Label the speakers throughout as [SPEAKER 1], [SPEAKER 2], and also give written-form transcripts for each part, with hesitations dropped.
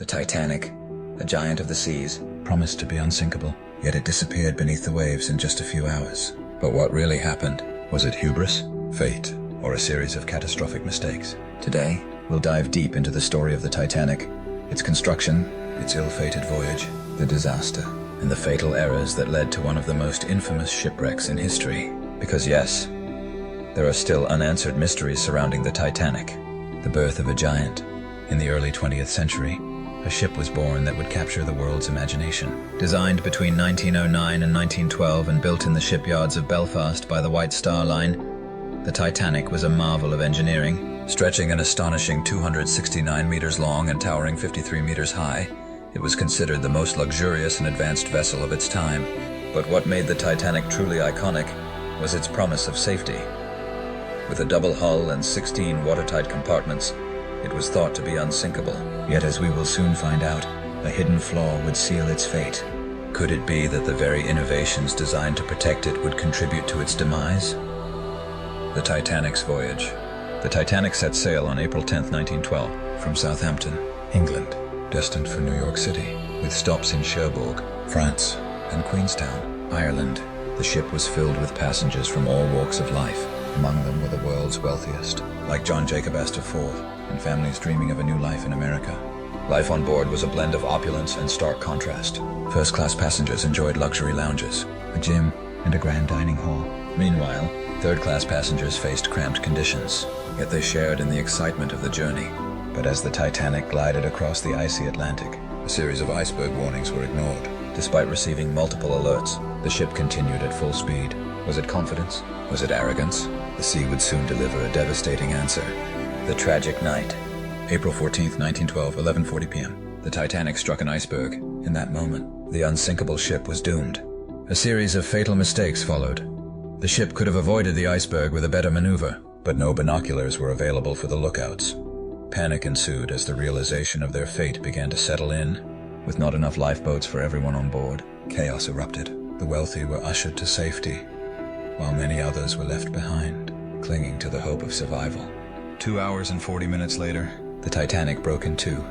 [SPEAKER 1] The Titanic, a giant of the seas, promised to be unsinkable, yet it disappeared beneath the waves in just a few hours. But what really happened? Was it hubris, fate, or a series of catastrophic mistakes? Today, we'll dive deep into the story of the Titanic, its construction, its ill-fated voyage, the disaster, and the fatal errors that led to one of the most infamous shipwrecks in history. Because yes, there are still unanswered mysteries surrounding the Titanic. The birth of a giant. In the early 20th century, a ship was born that would capture the world's imagination. Designed between 1909 and 1912 and built in the shipyards of Belfast by the White Star Line, the Titanic was a marvel of engineering. Stretching an astonishing 269 meters long and towering 53 meters high, it was considered the most luxurious and advanced vessel of its time. But what made the Titanic truly iconic was its promise of safety. With a double hull and 16 watertight compartments, it was thought to be unsinkable. Yet as we will soon find out, a hidden flaw would seal its fate. Could it be that the very innovations designed to protect it would contribute to its demise? The Titanic's voyage. The Titanic set sail on April 10, 1912, from Southampton, England, destined for New York City, with stops in Cherbourg, France, and Queenstown, Ireland. The ship was filled with passengers from all walks of life. Among them were the world's wealthiest, like John Jacob Astor Ford, and families dreaming of a new life in America. Life on board was a blend of opulence and stark contrast. First-class passengers enjoyed luxury lounges, a gym, and a grand dining hall. Meanwhile, third-class passengers faced cramped conditions, yet they shared in the excitement of the journey. But as the Titanic glided across the icy Atlantic, a series of iceberg warnings were ignored. Despite receiving multiple alerts, the ship continued at full speed. Was it confidence? Was it arrogance? The sea would soon deliver a devastating answer. The tragic night. April 14th, 1912, 11:40 p.m. The Titanic struck an iceberg. In that moment, the unsinkable ship was doomed. A series of fatal mistakes followed. The ship could have avoided the iceberg with a better maneuver, but no binoculars were available for the lookouts. Panic ensued as the realization of their fate began to settle in. With not enough lifeboats for everyone on board, chaos erupted. The wealthy were ushered to safety, while many others were left behind, clinging to the hope of survival. 2 hours and 40 minutes later, the Titanic broke in two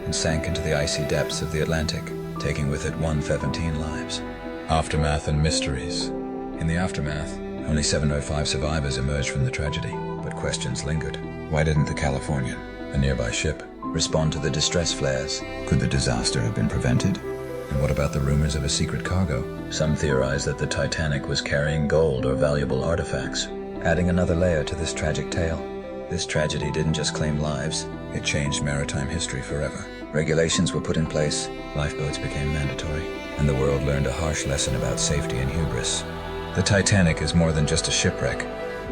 [SPEAKER 1] and sank into the icy depths of the Atlantic, taking with it 117 lives. Aftermath and mysteries. In the aftermath, only 705 survivors emerged from the tragedy, but questions lingered. Why didn't the Californian, a nearby ship, respond to the distress flares? Could the disaster have been prevented? And what about the rumors of a secret cargo? Some theorize that the Titanic was carrying gold or valuable artifacts, adding another layer to this tragic tale. This tragedy didn't just claim lives, it changed maritime history forever. Regulations were put in place, lifeboats became mandatory, and the world learned a harsh lesson about safety and hubris. The Titanic is more than just a shipwreck.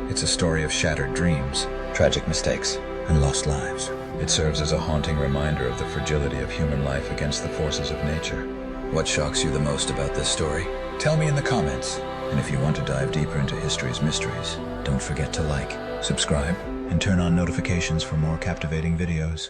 [SPEAKER 1] It's a story of shattered dreams, tragic mistakes, and lost lives. It serves as a haunting reminder of the fragility of human life against the forces of nature. What shocks you the most about this story? Tell me in the comments. And if you want to dive deeper into history's mysteries, don't forget to like, subscribe, and turn on notifications for more captivating videos.